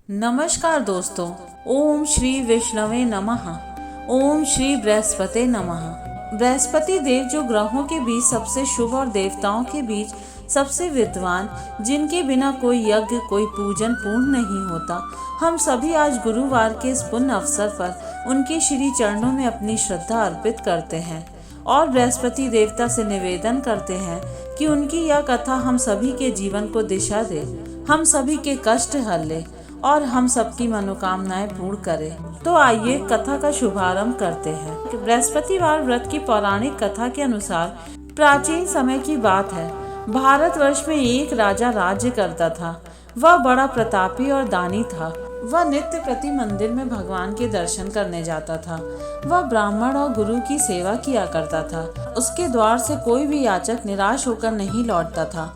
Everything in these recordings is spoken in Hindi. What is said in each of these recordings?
नमस्कार दोस्तों। ओम श्री विष्णवे नमः। ओम श्री बृहस्पति नमः। बृहस्पति देव जो ग्रहों के बीच सबसे शुभ और देवताओं के बीच सबसे विद्वान, जिनके बिना कोई यज्ञ कोई पूजन पूर्ण नहीं होता, हम सभी आज गुरुवार के इस पुण्य अवसर पर उनके श्री चरणों में अपनी श्रद्धा अर्पित करते हैं और बृहस्पति देवता से निवेदन करते हैं कि उनकी यह कथा हम सभी के जीवन को दिशा दे, हम सभी के कष्ट हर ले और हम सबकी मनोकामनाएं पूर्ण करें। तो आइए कथा का शुभारंभ करते हैं। बृहस्पतिवार व्रत की पौराणिक कथा के अनुसार प्राचीन समय की बात है। भारतवर्ष में एक राजा राज्य करता था। वह बड़ा प्रतापी और दानी था। वह नित्य प्रति मंदिर में भगवान के दर्शन करने जाता था। वह ब्राह्मण और गुरु की सेवा किया करता था। उसके द्वार से कोई भी याचक निराश होकर नहीं लौटता था।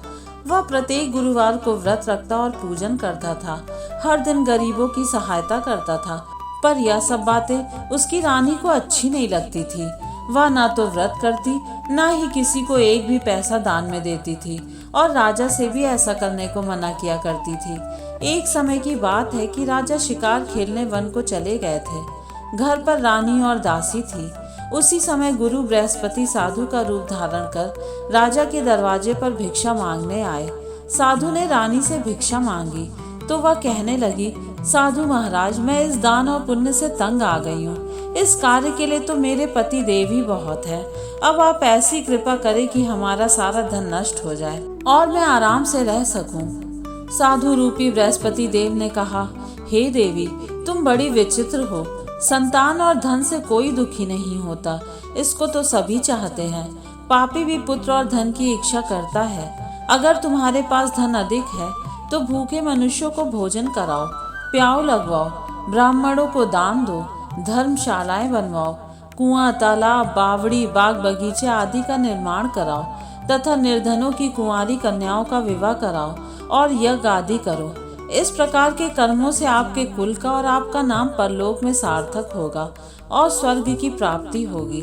वह प्रत्येक गुरुवार को व्रत रखता और पूजन करता था। हर दिन गरीबों की सहायता करता था। पर यह सब बातें उसकी रानी को अच्छी नहीं लगती थी। वह ना तो व्रत करती, ना ही किसी को एक भी पैसा दान में देती थी और राजा से भी ऐसा करने को मना किया करती थी। एक समय की बात है कि राजा शिकार खेलने वन को चले गए थे। घर पर रानी और दासी थी। उसी समय गुरु बृहस्पति साधु का रूप धारण कर राजा के दरवाजे पर भिक्षा मांगने आए। साधु ने रानी से भिक्षा मांगी तो वह कहने लगी, साधु महाराज, मैं इस दान और पुण्य से तंग आ गई हूँ। इस कार्य के लिए तो मेरे पति देव ही बहुत है। अब आप ऐसी कृपा करें कि हमारा सारा धन नष्ट हो जाए और मैं आराम से रह सकूं। साधु रूपी बृहस्पति देव ने कहा, हे देवी, तुम बड़ी विचित्र हो। संतान और धन से कोई दुखी नहीं होता, इसको तो सभी चाहते हैं। पापी भी पुत्र और धन की इच्छा करता है। अगर तुम्हारे पास धन अधिक है तो भूखे मनुष्यों को भोजन कराओ, प्याऊ लगवाओ, ब्राह्मणों को दान दो, धर्मशालाएं बनवाओ, कुआं, तालाब, बावड़ी, बाग बगीचे आदि का निर्माण कराओ तथा निर्धनों की कुंवारी कन्याओं का विवाह कराओ और यज्ञ आदि करो। इस प्रकार के कर्मों से आपके कुल का और आपका नाम परलोक में सार्थक होगा और स्वर्ग की प्राप्ति होगी।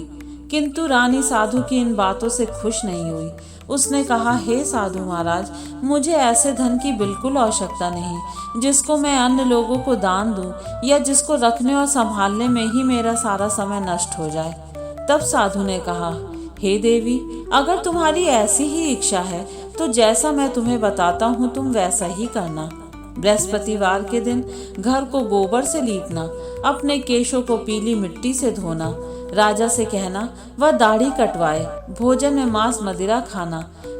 किंतु रानी साधु की इन बातों से खुश नहीं हुई। उसने कहा, हे साधु महाराज, मुझे ऐसे धन की बिल्कुल आवश्यकता नहीं जिसको मैं अन्य लोगों को दान दूं या जिसको रखने और संभालने में ही मेरा सारा समय नष्ट हो जाए। तब साधु ने कहा, हे देवी, अगर तुम्हारी ऐसी ही इच्छा है तो जैसा मैं तुम्हें बताता हूँ तुम वैसा ही करना। बृहस्पतिवार के दिन घर को गोबर से लीपना, अपने केशों को पीली मिट्टी से धोना, राजा से कहना वह दाढ़ी कटवाए, भोजन में मांस मदिरा खाना,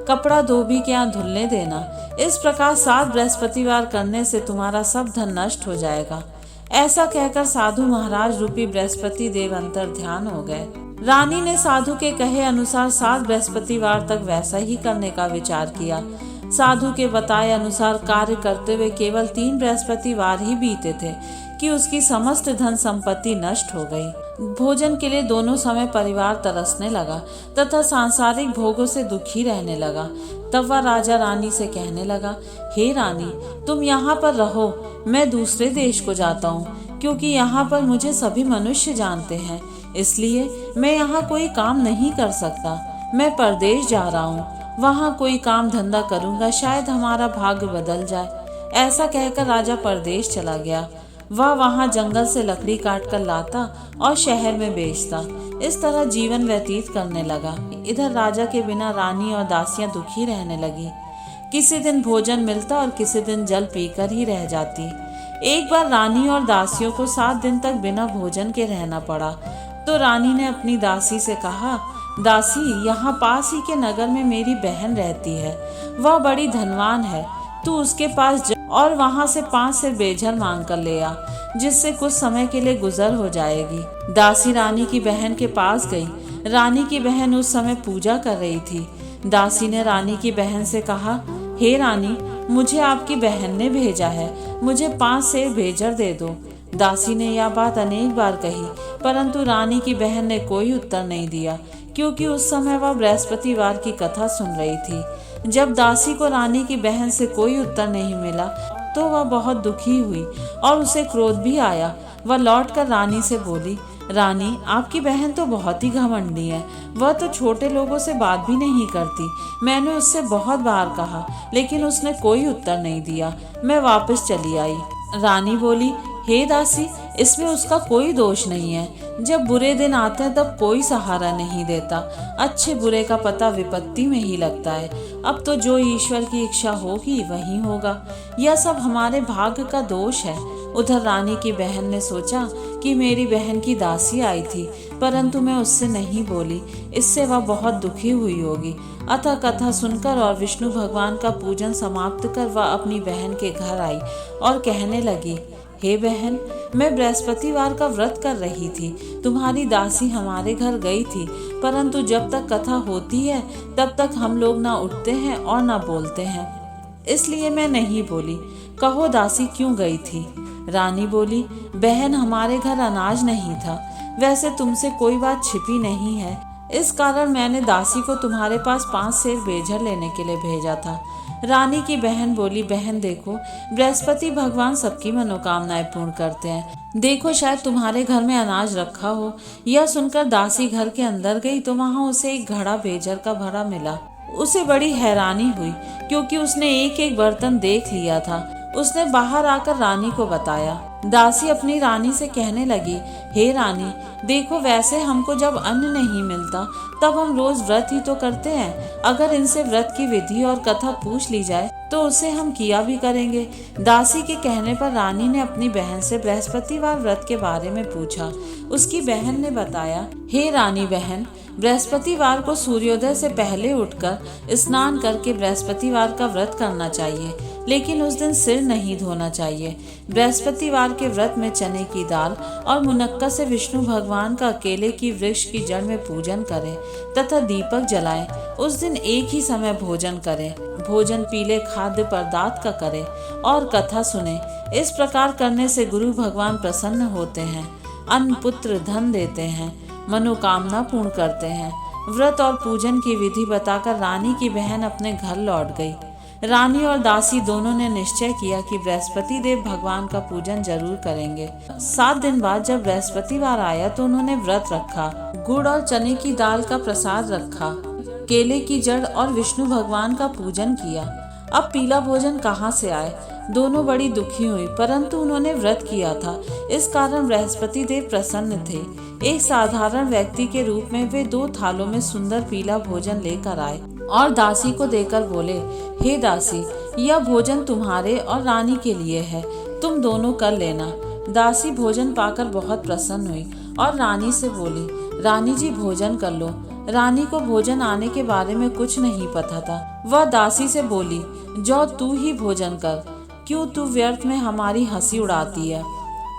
कपड़ा धोबी के यहाँ धुलने देना। इस प्रकार 7 बृहस्पतिवार करने से तुम्हारा सब धन नष्ट हो जाएगा। ऐसा कहकर साधु महाराज रूपी बृहस्पति देव अंतर ध्यान हो गए। रानी ने साधु के कहे अनुसार 7 बृहस्पतिवार तक वैसा ही करने का विचार किया। साधु के बताए अनुसार कार्य करते हुए केवल 3 बृहस्पतिवार ही बीते थे कि उसकी समस्त धन संपत्ति नष्ट हो गई। भोजन के लिए दोनों समय परिवार तरसने लगा तथा सांसारिक भोगों से दुखी रहने लगा। तब वह राजा रानी से कहने लगा, हे रानी, तुम यहाँ पर रहो, मैं दूसरे देश को जाता हूँ, क्योंकि यहाँ पर मुझे सभी मनुष्य जानते हैं, इसलिए मैं यहाँ कोई काम नहीं कर सकता। मैं परदेश जा रहा हूँ, वहाँ कोई काम धंधा करूंगा, शायद हमारा भाग्य बदल जाए। ऐसा कहकर राजा परदेश चला गया। वह वहाँ जंगल से लकड़ी काट कर लाता और शहर में बेचता। इस तरह जीवन व्यतीत करने लगा। इधर राजा के बिना रानी और दासियां दुखी रहने लगी। किसी दिन भोजन मिलता और किसी दिन जल पीकर ही रह जाती। एक बार रानी और दासियों को 7 दिन तक बिना भोजन के रहना पड़ा। तो रानी ने अपनी दासी से कहा, दासी, यहाँ पास ही के नगर में मेरी बहन रहती है। वह बड़ी धनवान है। तू उसके पास जा और वहाँ से 5 सेर बेझर मांग कर ले आ, जिससे कुछ समय के लिए गुजर हो जाएगी। दासी रानी की बहन के पास गई। रानी की बहन उस समय पूजा कर रही थी। दासी ने रानी की बहन से कहा, हे रानी, मुझे आपकी बहन ने भेजा है, मुझे 5 सेर बेझर दे दो। दासी ने यह बात अनेक बार कही, परंतु रानी की बहन ने कोई उत्तर नहीं दिया, क्योंकि उस समय वह बृहस्पतिवार की कथा सुन रही थी। जब दासी को रानी की बहन से कोई उत्तर नहीं मिला तो वह बहुत दुखी हुई और उसे क्रोध भी आया। वह लौटकर रानी से बोली, रानी, आपकी बहन तो बहुत ही घमंडी है। वह तो छोटे लोगों से बात भी नहीं करती। मैंने उससे बहुत बार कहा, लेकिन उसने कोई उत्तर नहीं दिया। मैं वापस चली आई। रानी बोली, हे दासी, इसमें उसका कोई दोष नहीं है। जब बुरे दिन आते हैं तब कोई सहारा नहीं देता। अच्छे बुरे का पता विपत्ति में ही लगता है। अब तो जो ईश्वर की इच्छा होगी वही होगा। यह सब हमारे भाग्य का दोष है। उधर रानी की बहन ने सोचा कि मेरी बहन की दासी आई थी, परंतु मैं उससे नहीं बोली, इससे वह बहुत दुखी हुई होगी। अतः कथा सुनकर और विष्णु भगवान का पूजन समाप्त कर वह अपनी बहन के घर आई और कहने लगी, हे बहन, मैं बृहस्पतिवार का व्रत कर रही थी। तुम्हारी दासी हमारे घर गई थी, परंतु जब तक कथा होती है तब तक हम लोग ना उठते हैं और ना बोलते हैं, इसलिए मैं नहीं बोली। कहो दासी क्यों गई थी? रानी बोली, बहन, हमारे घर अनाज नहीं था। वैसे तुमसे कोई बात छिपी नहीं है, इस कारण मैंने दासी को तुम्हारे पास 5 सेर बेझर लेने के लिए भेजा था। रानी की बहन बोली, बहन देखो, बृहस्पति भगवान सबकी मनोकामनाएं पूर्ण करते हैं। देखो, शायद तुम्हारे घर में अनाज रखा हो। यह सुनकर दासी घर के अंदर गई तो वहां उसे एक घड़ा बेझर का भरा मिला। उसे बड़ी हैरानी हुई, क्योंकि उसने एक एक बर्तन देख लिया था। उसने बाहर आकर रानी को बताया। दासी अपनी रानी से कहने लगी, हे रानी, देखो, वैसे हमको जब अन्न नहीं मिलता तब हम रोज व्रत ही तो करते हैं। अगर इनसे व्रत की विधि और कथा पूछ ली जाए तो उसे हम किया भी करेंगे। दासी के कहने पर रानी ने अपनी बहन से बृहस्पतिवार व्रत के बारे में पूछा। उसकी बहन ने बताया, हे रानी बहन, बृहस्पतिवार को सूर्योदय से पहले उठकर स्नान करके बृहस्पतिवार का व्रत करना चाहिए, लेकिन उस दिन सिर नहीं धोना चाहिए। बृहस्पतिवार के व्रत में चने की दाल और मुनक्का से विष्णु भगवान का केले की वृक्ष की जड़ में पूजन करें तथा दीपक जलाएं। उस दिन एक ही समय भोजन करें। भोजन पीले खाद्य पदार्थ का करें और कथा सुने। इस प्रकार करने से गुरु भगवान प्रसन्न होते हैं, अन्न पुत्र धन देते हैं, मनोकामना पूर्ण करते हैं। व्रत और पूजन की विधि बताकर रानी की बहन अपने घर लौट गई। रानी और दासी दोनों ने निश्चय किया कि बृहस्पति देव भगवान का पूजन जरूर करेंगे। 7 दिन बाद जब बृहस्पतिवार आया तो उन्होंने व्रत रखा, गुड़ और चने की दाल का प्रसाद रखा, केले की जड़ और विष्णु भगवान का पूजन किया। अब पीला भोजन कहाँ से आए? दोनों बड़ी दुखी हुई, परंतु उन्होंने व्रत किया था, इस कारण बृहस्पति देव प्रसन्न थे। एक साधारण व्यक्ति के रूप में वे 2 थालों में सुंदर पीला भोजन लेकर आए और दासी को देकर बोले, हे दासी, यह भोजन तुम्हारे और रानी के लिए है, तुम दोनों कर लेना। दासी भोजन पाकर बहुत प्रसन्न हुई और रानी से बोली, रानी जी, भोजन कर लो। रानी को भोजन आने के बारे में कुछ नहीं पता था। वह दासी से बोली, जाओ तू ही भोजन कर, क्यों तू व्यर्थ में हमारी हंसी उड़ाती है।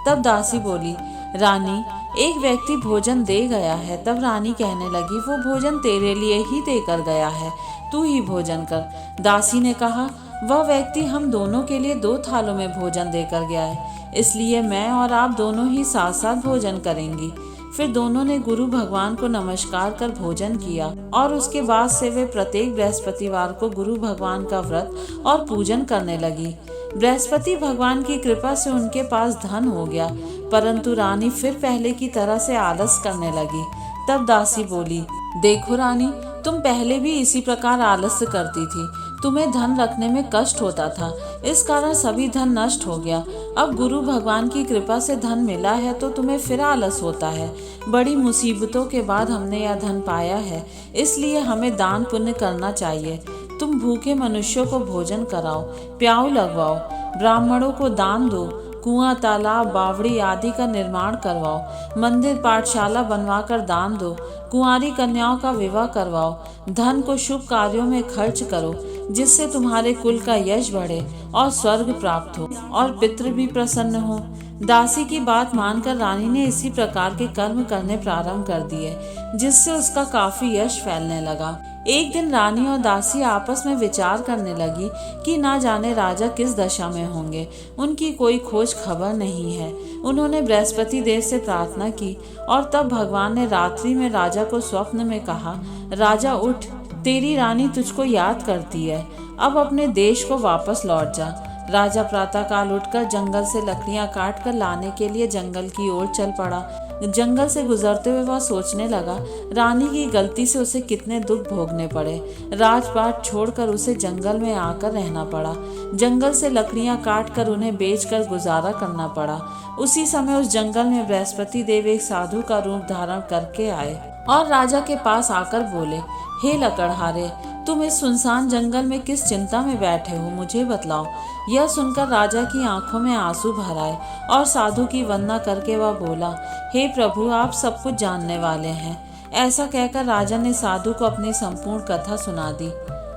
तब दासी बोली, रानी, एक व्यक्ति भोजन दे गया है। तब रानी कहने लगी, वो भोजन तेरे लिए ही देकर गया है, तू ही भोजन कर। दासी ने कहा, वह व्यक्ति हम दोनों के लिए 2 थालों में भोजन देकर गया है, इसलिए मैं और आप दोनों ही साथ साथ भोजन करेंगी। फिर दोनों ने गुरु भगवान को नमस्कार कर भोजन किया और उसके बाद से वे प्रत्येक बृहस्पतिवार को गुरु भगवान का व्रत और पूजन करने लगी। बृहस्पति भगवान की कृपा से उनके पास धन हो गया, परंतु रानी फिर पहले की तरह से आलस करने लगी। तब दासी बोली, देखो रानी, तुम पहले भी इसी प्रकार आलस्य करती थी। तुम्हें धन रखने में कष्ट होता था, इस कारण सभी धन नष्ट हो गया। अब गुरु भगवान की कृपा से धन मिला है तो तुम्हें फिर आलस होता है। बड़ी मुसीबतों के बाद हमने यह धन पाया है, इसलिए हमें दान पुण्य करना चाहिए। तुम भूखे मनुष्यों को भोजन कराओ, प्याऊ लगवाओ, ब्राह्मणों को दान दो, कुआं, तालाब, बावड़ी आदि का निर्माण करवाओ, मंदिर पाठशाला बनवाकर दान दो, कुंवारी कन्याओं का विवाह करवाओ, धन को शुभ कार्यों में खर्च करो, जिससे तुम्हारे कुल का यश बढ़े और स्वर्ग प्राप्त हो और पितृ भी प्रसन्न हो। दासी की बात मानकर रानी ने इसी प्रकार के कर्म करने प्रारंभ कर दिए, जिससे उसका काफी यश फैलने लगा। एक दिन रानी और दासी आपस में विचार करने लगी कि ना जाने राजा किस दशा में होंगे, उनकी कोई खोज खबर नहीं है। उन्होंने बृहस्पति देव से प्रार्थना की और तब भगवान ने रात्रि में राजा को स्वप्न में कहा, राजा उठ, तेरी रानी तुझको याद करती है, अब अपने देश को वापस लौट जा। राजा प्रातःकाल उठकर जंगल से लकड़ियां काट कर लाने के लिए जंगल की ओर चल पड़ा। जंगल से गुजरते हुए वह सोचने लगा, रानी की गलती से उसे कितने दुख भोगने पड़े। राजपाट छोड़कर उसे जंगल में आकर रहना पड़ा। जंगल से लकड़ियां काटकर उन्हें बेचकर गुजारा करना पड़ा। उसी समय उस जंगल में बृहस्पति देव एक साधु का रूप धारण करके आए और राजा के पास आकर बोले, हे लकड़हारे, तुम इस सुनसान जंगल में किस चिंता में बैठे हो, मुझे बतलाओ। यह सुनकर राजा की आंखों में आंसू भर आए और साधु की वंदना करके वह बोला, हे प्रभु, आप सब कुछ जानने वाले हैं। ऐसा कहकर राजा ने साधु को अपनी संपूर्ण कथा सुना दी।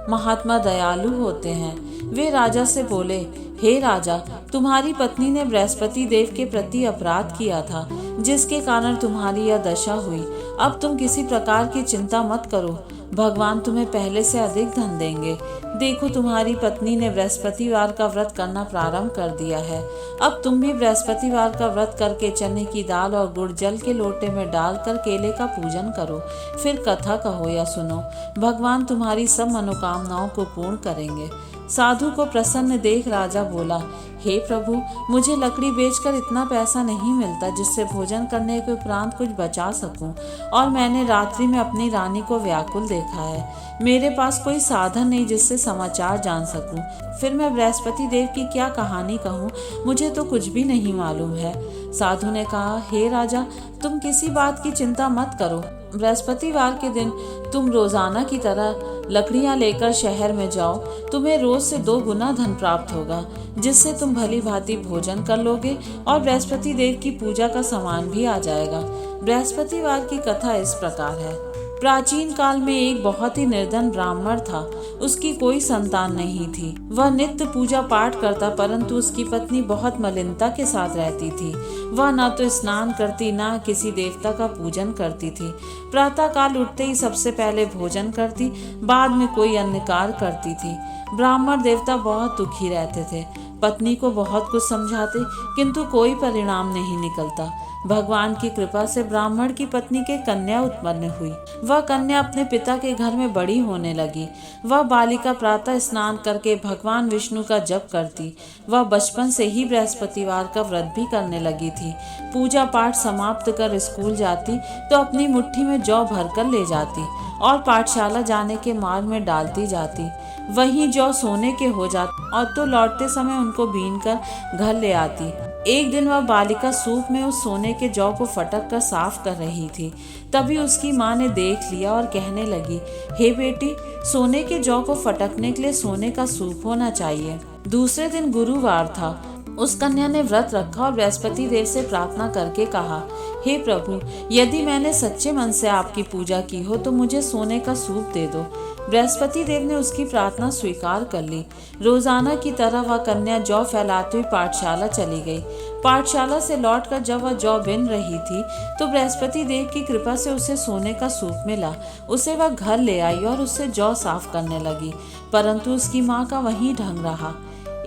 महात्मा दयालु होते हैं। वे राजा से बोले, हे राजा, तुम्हारी पत्नी ने बृहस्पति देव के प्रति अपराध किया था, जिसके कारण तुम्हारी यह दशा हुई। अब तुम किसी प्रकार की चिंता मत करो, भगवान तुम्हें पहले से अधिक धन देंगे। देखो, तुम्हारी पत्नी ने बृहस्पतिवार का व्रत करना प्रारंभ कर दिया है। अब तुम भी बृहस्पतिवार का व्रत करके चने की दाल और गुड़ जल के लोटे में डालकर केले का पूजन करो, फिर कथा कहो या सुनो। भगवान तुम्हारी सब मनोकामनाओं को पूर्ण करेंगे। साधु को प्रसन्न देख राजा बोला, हे प्रभु, मुझे लकड़ी बेचकर इतना पैसा नहीं मिलता जिससे भोजन करने के उपरांत कुछ बचा सकूं, और मैंने रात्रि में अपनी रानी को व्याकुल देखा है। मेरे पास कोई साधन नहीं जिससे समाचार जान सकूं। फिर मैं बृहस्पति देव की क्या कहानी कहूं, मुझे तो कुछ भी नहीं मालूम है। साधु ने कहा, हे राजा, तुम किसी बात की चिंता मत करो। बृहस्पतिवार के दिन तुम रोजाना की तरह लकड़ियां लेकर शहर में जाओ। तुम्हें रोज से 2 गुना धन प्राप्त होगा, जिससे तुम भली भांति भोजन कर लोगे और बृहस्पति देव की पूजा का सामान भी आ जाएगा। बृहस्पतिवार की कथा इस प्रकार है। प्राचीन काल में एक बहुत ही निर्धन ब्राह्मण था। उसकी कोई संतान नहीं थी। वह नित्य पूजा पाठ करता, परंतु उसकी पत्नी बहुत मलिनता के साथ रहती थी। वह न तो स्नान करती, न किसी देवता का पूजन करती थी। प्रातः काल उठते ही सबसे पहले भोजन करती, बाद में कोई अन्य कार्य करती थी। ब्राह्मण देवता बहुत दुखी रहते थे। पत्नी को बहुत कुछ समझाते, किंतु कोई परिणाम नहीं निकलता। भगवान की कृपा से ब्राह्मण की पत्नी के कन्या उत्पन्न हुई। वह कन्या अपने पिता के घर में बड़ी होने लगी। वह बालिका प्रातः स्नान करके भगवान विष्णु का जप करती। वह बचपन से ही बृहस्पतिवार का व्रत भी करने लगी थी। पूजा पाठ समाप्त कर स्कूल जाती तो अपनी मुट्ठी में जौ भरकर ले जाती और पाठशाला जाने के मार्ग में डालती जाती। वहीं जौ सोने के हो जाते और तो लौटते समय उनको बीन कर घर ले आती। एक दिन वह बालिका सूप में उस सोने के जौ को फटक कर साफ कर रही थी। तभी उसकी माँ ने देख लिया और कहने लगी, हे बेटी, सोने के जौ को फटकने के लिए सोने का सूप होना चाहिए। दूसरे दिन गुरुवार था। उस कन्या ने व्रत रखा और बृहस्पति देव से प्रार्थना करके कहा, हे प्रभु, यदि मैंने सच्चे मन से आपकी पूजा की हो तो मुझे सोने का सूप दे दो। बृहस्पति देव ने उसकी प्रार्थना स्वीकार कर ली। रोजाना की तरह वह कन्या जौ फैलाती हुई पाठशाला चली गई। पाठशाला से लौटकर जब वह जौ बिन रही थी तो बृहस्पति देव की कृपा से उसे सोने का सूप मिला। उसे वह घर ले आई और उससे जौ साफ करने लगी, परंतु उसकी माँ का वही ढंग रहा।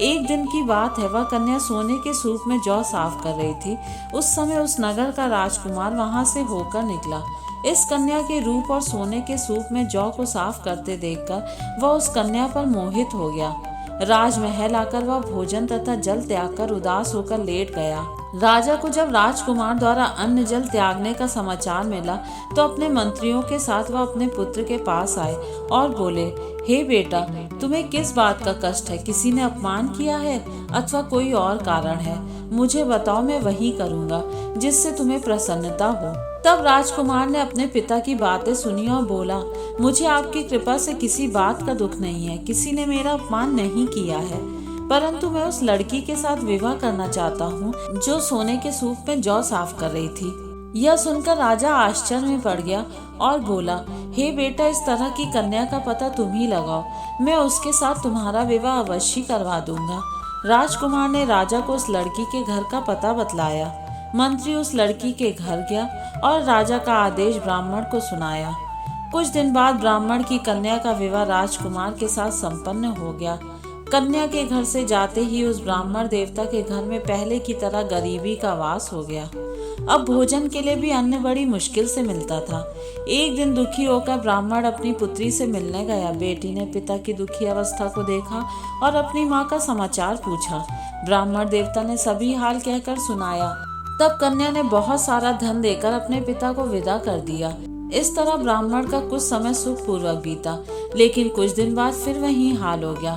एक दिन की बात है, वह कन्या सोने के सूप में जौ साफ कर रही थी। उस समय उस नगर का राजकुमार वहां से होकर निकला। इस कन्या के रूप और सोने के सूप में जौ को साफ करते देखकर वह उस कन्या पर मोहित हो गया। राजमहल आकर वह भोजन तथा जल त्याग कर उदास होकर लेट गया। राजा को जब राजकुमार द्वारा अन्न जल त्यागने का समाचार मिला तो अपने मंत्रियों के साथ वह अपने पुत्र के पास आए और बोले, हे बेटा, तुम्हें किस बात का कष्ट है? किसी ने अपमान किया है अथवा कोई और कारण है? मुझे बताओ, मैं वही करूँगा जिससे तुम्हें प्रसन्नता हो। तब राजकुमार ने अपने पिता की बातें सुनी और बोला, मुझे आपकी कृपा से किसी बात का दुख नहीं है। किसी ने मेरा अपमान नहीं किया है, परंतु मैं उस लड़की के साथ विवाह करना चाहता हूँ जो सोने के सूप में जौ साफ कर रही थी। यह सुनकर राजा आश्चर्य में पड़ गया और बोला, हे बेटा, इस तरह की कन्या का पता तुम ही लगाओ। मैं उसके साथ तुम्हारा विवाह अवश्य करवा दूंगा। राजकुमार ने राजा को उस लड़की के घर का पता बतलाया। मंत्री उस लड़की के घर गया और राजा का आदेश ब्राह्मण को सुनाया। कुछ दिन बाद ब्राह्मण की कन्या का विवाह राजकुमार के साथ संपन्न हो गया। कन्या के घर से जाते ही उस ब्राह्मण देवता के घर में पहले की तरह गरीबी का वास हो गया। अब भोजन के लिए भी अन्न बड़ी मुश्किल से मिलता था। एक दिन दुखी होकर ब्राह्मण अपनी पुत्री से मिलने गया। बेटी ने पिता की दुखी अवस्था को देखा और अपनी माँ का समाचार पूछा। ब्राह्मण देवता ने सभी हाल कहकर सुनाया। तब कन्या ने बहुत सारा धन देकर अपने पिता को विदा कर दिया। इस तरह ब्राह्मण का कुछ समय सुखपूर्वक बीता, लेकिन कुछ दिन बाद फिर वही हाल हो गया।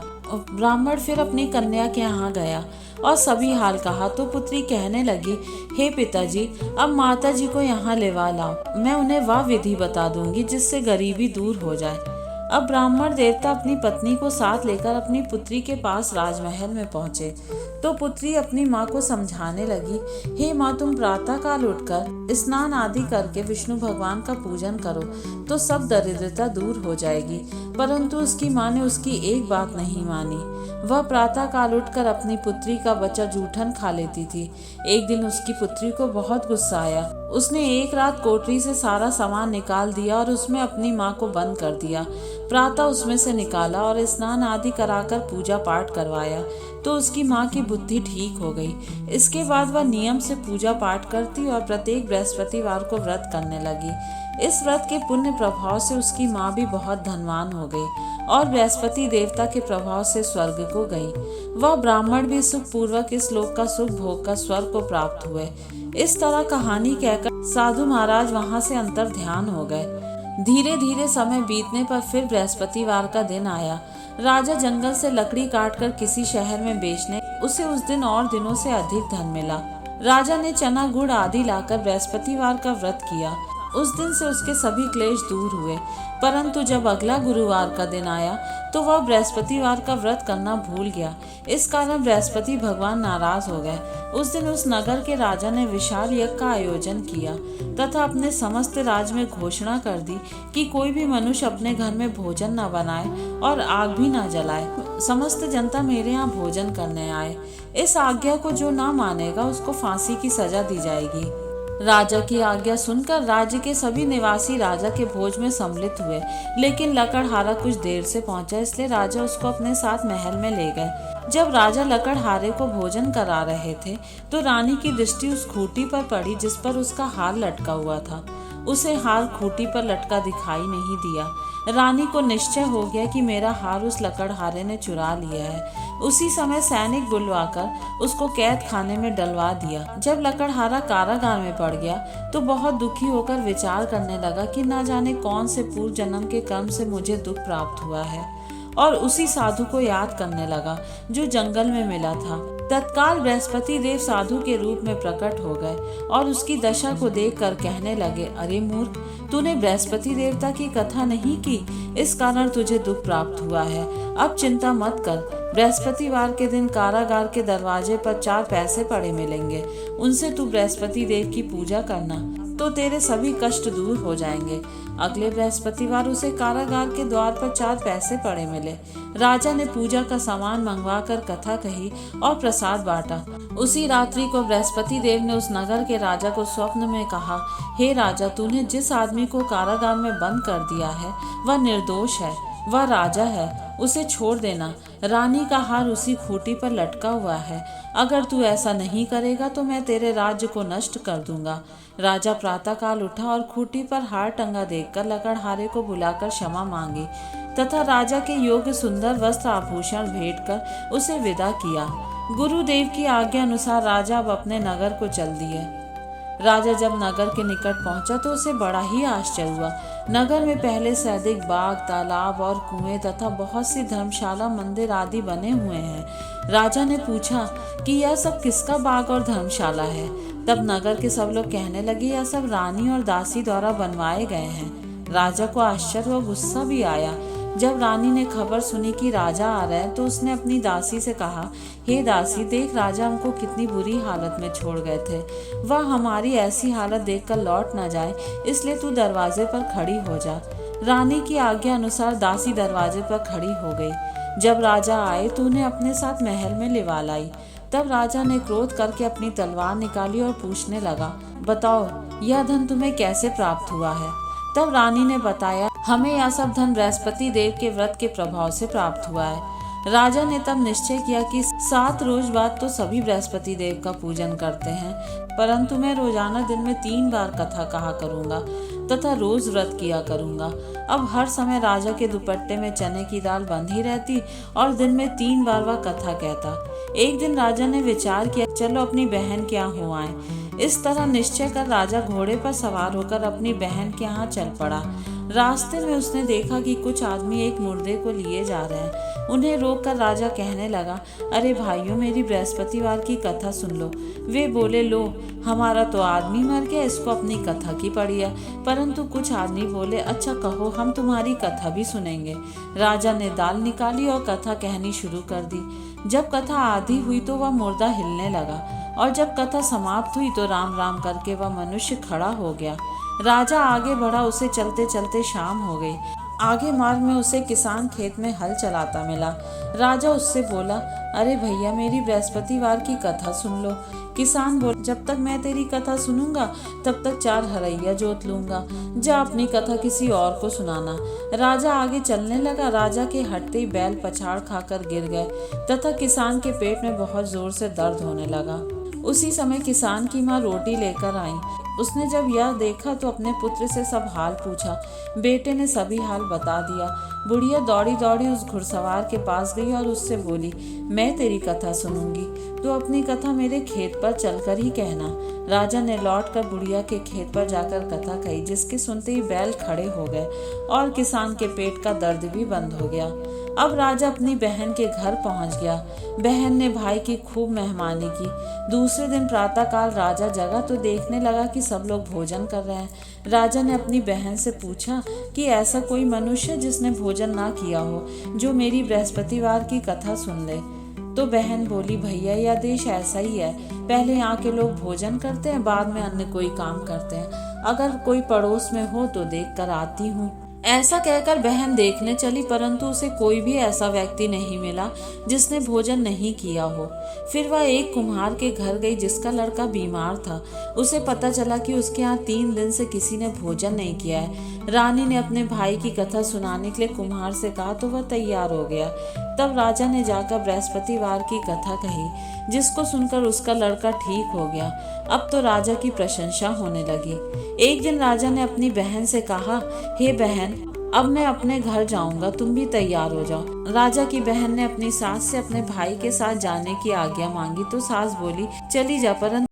ब्राह्मण फिर अपनी कन्या के यहाँ गया और सभी हाल कहा तो पुत्री कहने लगी, हे पिताजी, अब माता जी को यहाँ लेवा लाओ, मैं उन्हें वह विधि बता दूंगी जिससे गरीबी दूर हो जाए। अब ब्राह्मण देवता अपनी पत्नी को साथ लेकर अपनी पुत्री के पास राजमहल में पहुंचे तो पुत्री अपनी माँ को समझाने लगी, हे माँ, तुम प्रातः काल उठकर स्नान आदि करके विष्णु भगवान का पूजन करो तो सब दरिद्रता दूर हो जाएगी। परंतु उसकी माँ ने उसकी एक बात नहीं मानी। वह प्रातः काल उठकर अपनी पुत्री का बच्चा जूठन खा लेती थी। एक दिन उसकी पुत्री को बहुत गुस्सा आया। उसने एक रात कोठरी से सारा सामान निकाल दिया और उसमें अपनी माँ को बंद कर दिया। प्रातः उसमें से निकाला और स्नान आदि कराकर पूजा पाठ करवाया तो उसकी माँ की बुद्धि ठीक हो गई। इसके बाद वह नियम से पूजा पाठ करती और प्रत्येक बृहस्पतिवार को व्रत करने लगी। इस व्रत के पुण्य प्रभाव से उसकी माँ भी बहुत धनवान हो गई और बृहस्पति देवता के प्रभाव से स्वर्ग को गई। वह ब्राह्मण भी सुख पूर्वक इस लोक का सुख भोग कर स्वर्ग को प्राप्त हुए। इस तरह कहानी कहकर साधु महाराज वहां से अंतर ध्यान हो गए। धीरे धीरे समय बीतने पर फिर बृहस्पतिवार का दिन आया। राजा जंगल से लकड़ी काटकर किसी शहर में बेचने उसे उस दिन और दिनों से अधिक धन मिला। राजा ने चना गुड़ आदि लाकर बृहस्पतिवार का व्रत किया। उस दिन से उसके सभी क्लेश दूर हुए। परंतु जब अगला गुरुवार का दिन आया तो वह बृहस्पतिवार का व्रत करना भूल गया। इस कारण बृहस्पति भगवान नाराज हो गए। उस दिन उस नगर के राजा ने विशाल यज्ञ का आयोजन किया तथा अपने समस्त राज्य में घोषणा कर दी कि कोई भी मनुष्य अपने घर में भोजन न बनाए और आग भी न जलाए। समस्त जनता मेरे यहाँ भोजन करने आए। इस आज्ञा को जो न मानेगा उसको फांसी की सजा दी जाएगी। राजा की आज्ञा सुनकर राज्य के सभी निवासी राजा के भोज में सम्मिलित हुए, लेकिन लकड़हारा कुछ देर से पहुंचा, इसलिए राजा उसको अपने साथ महल में ले गए। जब राजा लकड़हारे को भोजन करा रहे थे तो रानी की दृष्टि उस खूंटी पर पड़ी जिस पर उसका हार लटका हुआ था। उसे हार खूंटी पर लटका दिखाई नहीं दिया। रानी को निश्चय हो गया कि मेरा हार उस लकड़हारे ने चुरा लिया है। उसी समय सैनिक बुलवाकर उसको कैद खाने में डलवा दिया। जब लकड़हारा कारागार में पड़ गया तो बहुत दुखी होकर विचार करने लगा कि न जाने कौन से पूर्व जन्म के कर्म से मुझे दुख प्राप्त हुआ है, और उसी साधु को याद करने लगा जो जंगल में मिला था। तत्काल बृहस्पति देव साधु के रूप में प्रकट हो गए और उसकी दशा को देखकर कहने लगे, अरे मूर्ख, तूने बृहस्पति देवता की कथा नहीं की, इस कारण तुझे दुख प्राप्त हुआ है। अब चिंता मत कर। बृहस्पतिवार के दिन कारागार के दरवाजे पर 4 पैसे पड़े मिलेंगे। उनसे तू बृहस्पति देव की पूजा करना तो तेरे सभी कष्ट दूर हो जाएंगे। अगले बृहस्पतिवार उसे कारागार के द्वार पर 4 पैसे पड़े मिले। राजा ने पूजा का सामान मंगवाकर कथा कही और प्रसाद बांटा। उसी रात्रि को बृहस्पति देव ने उस नगर के राजा को स्वप्न में कहा, हे राजा, तूने जिस आदमी को कारागार में बंद कर दिया है वह निर्दोष है, वह राजा है, उसे छोड़ देना। रानी का हार उसी खूंटी पर लटका हुआ है। अगर तू ऐसा नहीं करेगा तो मैं तेरे राज्य को नष्ट कर दूंगा। राजा प्रातःकाल उठा और खूंटी पर हार टंगा देखकर लकड़हारे को बुलाकर क्षमा मांगी तथा राजा के योग्य सुंदर वस्त्र आभूषण भेंट कर उसे विदा किया। गुरुदेव की आज्ञा अनुसार राजा अब अपने नगर को चल दिए। राजा जब नगर के निकट पहुंचा तो उसे बड़ा ही आश्चर्य हुआ। नगर में पहले से अधिक बाग, तालाब और कुएं तथा बहुत सी धर्मशाला, मंदिर आदि बने हुए हैं। राजा ने पूछा कि यह सब किसका बाग और धर्मशाला है। तब नगर के सब लोग कहने लगे, यह सब रानी और दासी द्वारा बनवाए गए हैं। राजा को आश्चर्य और गुस्सा भी आया। जब रानी ने खबर सुनी कि राजा आ रहे हैं तो उसने अपनी दासी से कहा, हे दासी, देख राजा हमको कितनी बुरी हालत में छोड़ गए थे। वह हमारी ऐसी हालत देखकर लौट न जाए, इसलिए तू दरवाजे पर खड़ी हो जा। रानी की आज्ञा अनुसार दासी दरवाजे पर खड़ी हो गई। जब राजा आए तो उन्हें अपने साथ महल में लिवा लाई। तब राजा ने क्रोध करके अपनी तलवार निकाली और पूछने लगा, बताओ यह धन तुम्हें कैसे प्राप्त हुआ है। तब रानी ने बताया, हमें यह सब धन बृहस्पति देव के व्रत के प्रभाव से प्राप्त हुआ है। राजा ने तब निश्चय किया कि 7 रोज बाद तो सभी बृहस्पति देव का पूजन करते हैं, परंतु मैं रोजाना दिन में 3 बार कथा कहा करूंगा। तथा रोज व्रत किया करूंगा। अब हर समय राजा के दुपट्टे में चने की दाल बंधी रहती और दिन में 3 बार वह कथा कहता। एक दिन राजा ने विचार किया, चलो अपनी बहन के यहाँ हो आए। इस तरह निश्चय कर राजा घोड़े पर सवार होकर अपनी बहन के यहाँ चल पड़ा। रास्ते में उसने देखा कि कुछ आदमी एक मुर्दे को लिए जा रहे हैं। उन्हें रोककर राजा कहने लगा, अरे भाइयों, मेरी बृहस्पतिवार की कथा सुन लो। वे बोले, लो, हमारा तो आदमी मर गया, इसको अपनी कथा की पड़ी है। परंतु कुछ आदमी बोले, अच्छा कहो, हम तुम्हारी कथा भी सुनेंगे। राजा ने दाल निकाली और कथा कहनी शुरू कर दी। जब कथा आधी हुई तो वह मुर्दा हिलने लगा और जब कथा समाप्त हुई तो राम राम करके वह मनुष्य खड़ा हो गया। राजा आगे बढ़ा, उसे चलते चलते शाम हो गई। आगे मार्ग में उसे किसान खेत में हल चलाता मिला। राजा उससे बोला, अरे भैया, मेरी बृहस्पतिवार की कथा सुन लो। किसान बोला, जब तक मैं तेरी कथा सुनूंगा तब तक 4 हरैया जोत लूंगा। जा अपनी कथा किसी और को सुनाना। राजा आगे चलने लगा। राजा के हटते ही बैल पछाड़ खाकर गिर गए तथा किसान के पेट में बहुत जोर से दर्द होने लगा। उसी समय किसान की माँ रोटी लेकर आई। उसने जब यह देखा तो अपने पुत्र से सब हाल पूछा। बेटे ने सभी हाल बता दिया। बुढ़िया दौड़ी दौड़ी उस घुड़सवार के पास गई और उससे बोली, मैं तेरी कथा सुनूंगी, तो अपनी कथा मेरे खेत पर चलकर ही कहना। राजा ने लौटकर बुढ़िया के खेत पर जाकर कथा कही, जिसके सुनते ही बैल खड़े हो गए और किसान के पेट का दर्द भी बंद हो गया। अब राजा अपनी बहन के घर पहुंच गया। बहन ने भाई की खूब मेहमानी की। दूसरे दिन प्रातःकाल राजा जगा तो देखने लगा कि सब लोग भोजन कर रहे हैं। राजा ने अपनी बहन से पूछा कि ऐसा कोई मनुष्य जिसने भोजन ना किया हो, जो मेरी बृहस्पतिवार की कथा सुन ले। तो बहन बोली, भैया, यह देश ऐसा ही है। पहले यहाँ के लोग भोजन करते हैं, बाद में अन्य कोई काम करते हैं। अगर कोई पड़ोस में हो तो देख कर आती हूँ। ऐसा कहकर बहन देखने चली, परंतु उसे कोई भी ऐसा व्यक्ति नहीं मिला जिसने भोजन नहीं किया हो। फिर वह एक कुम्हार के घर गई जिसका लड़का बीमार था। उसे पता चला कि उसके यहाँ 3 दिन से किसी ने भोजन नहीं किया है। रानी ने अपने भाई की कथा सुनाने के लिए कुम्हार से कहा तो वह तैयार हो गया। तब राजा ने जाकर बृहस्पतिवार की कथा कही, जिसको सुनकर उसका लड़का ठीक हो गया। अब तो राजा की प्रशंसा होने लगी। एक दिन राजा ने अपनी बहन से कहा, हे बहन, अब मैं अपने घर जाऊंगा, तुम भी तैयार हो जाओ। राजा की बहन ने अपनी सास से अपने भाई के साथ जाने की आज्ञा मांगी तो सास बोली, चली जा, परंतु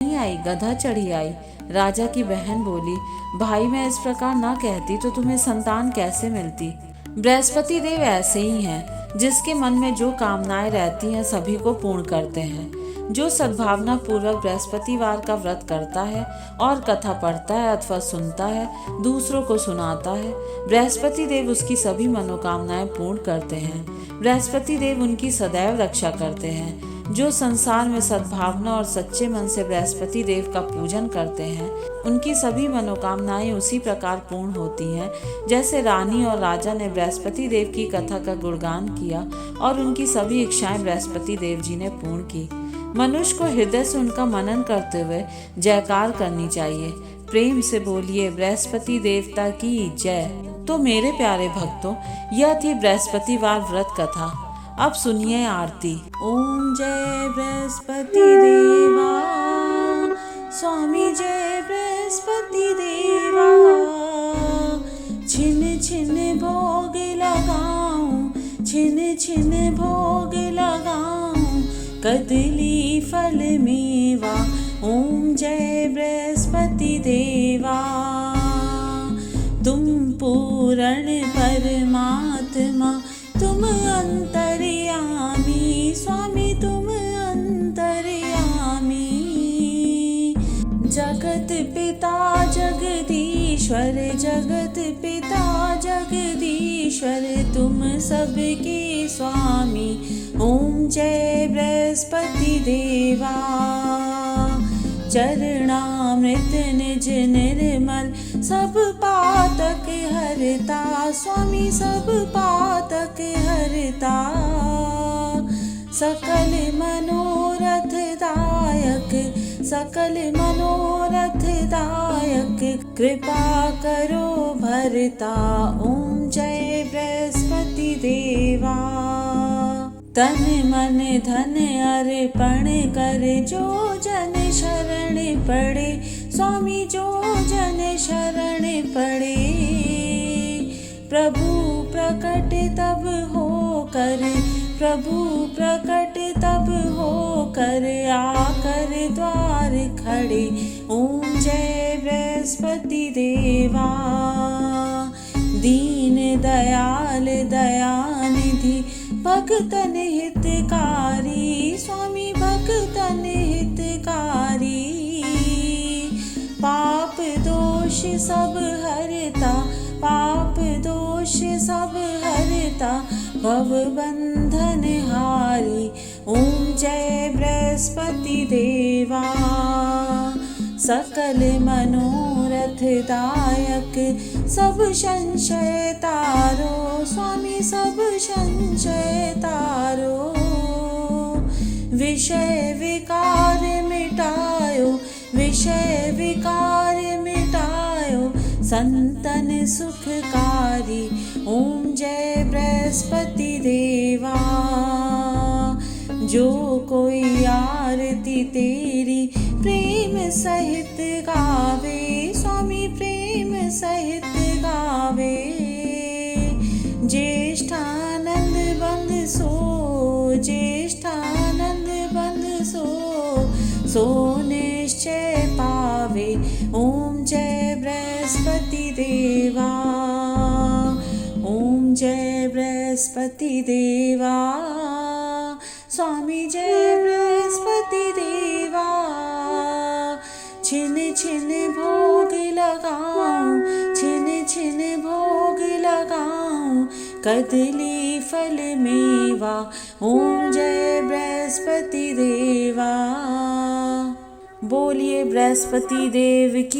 आई, गधा चढ़ी आई। राजा की बहन बोली, भाई, मैं इस प्रकार ना कहती तो तुम्हें संतान कैसे मिलती। बृहस्पति देव ऐसे ही हैं, जिसके मन में जो कामनाएं रहती हैं सभी को पूर्ण करते हैं। जो सद्भावना पूर्वक बृहस्पतिवार का व्रत करता है और कथा पढ़ता है अथवा सुनता है, दूसरों को सुनाता है, बृहस्पति देव उसकी सभी मनोकामनाएं पूर्ण करते हैं। बृहस्पति देव उनकी सदैव रक्षा करते हैं। जो संसार में सद्भावना और सच्चे मन से बृहस्पति देव का पूजन करते हैं, उनकी सभी मनोकामनाएं उसी प्रकार पूर्ण होती हैं, जैसे रानी और राजा ने बृहस्पति देव की कथा का गुणगान किया और उनकी सभी इच्छाएं बृहस्पति देव जी ने पूर्ण की। मनुष्य को हृदय से उनका मनन करते हुए जयकार करनी चाहिए। प्रेम से बोलिए, बृहस्पति देवता की जय। तो मेरे प्यारे भक्तों, यह थी बृहस्पतिवार व्रत कथा। अब सुनिए आरती। ओम जय बृहस्पति देवा, स्वामी जय बृहस्पति देवा। छिन छिन भोग लगाऊं, छिन छिन भोग लगाऊं, कदली फल मेवा। ओम जय बृहस्पति देवा, पूर्ण परमात्मा तुम अंतर्यामी, स्वामी तुम अंतर्यामी। जगत पिता जगदीश्वर, जगत पिता जगदीश्वर तुम सबके स्वामी। ओम जय बृहस्पति देवा। चरणामृत निज निर्मल सब पातक हरता, स्वामी सब पातक हरता। सकल मनोरथ दायक, सकल मनोरथ दायक कृपा करो भरता। ओम जय बृहस्पति देवा। तन मन धन अर्पण कर जो जन शरण पड़े, स्वामी जो जन शरण पड़े। प्रभु प्रकट तब हो कर, प्रभु प्रकट तब हो कर आकर द्वार खड़े। ओम जय बृहस्पति देवा। दीन दयाल दयानिधि भक्तन हितकारी, स्वामी भक्तन हितकारी। पाप दोष सब हरता, पाप दोष सब हरता भव बंधन हारी। ओम जय बृहस्पति देवा। सकल मनोरथ दायक सब संशय तारो, स्वामी सब संशय तारो। विषय विकार मिटायो, विषय विकार मिटायो संतन सुखकारी। ओम जय बृहस्पति देवा। जो कोई आरती तेरी प्रेम सहित गावे, स्वामी प्रेम सहित गावे। ज्येष्ठानंद बंद सो, ज्येष्ठानंद बंद सो निश्चय पावे। ओम जय बृहस्पति देवा। ओम जय बृहस्पति देवा। स्वामी जय बृहस्पति देवा। छिन छिन भोग लगाऊं, छिन छिन भोग लगाऊं कदली फल मेवा। ओम जय बृहस्पति देवा। बोलिए बृहस्पति देव की।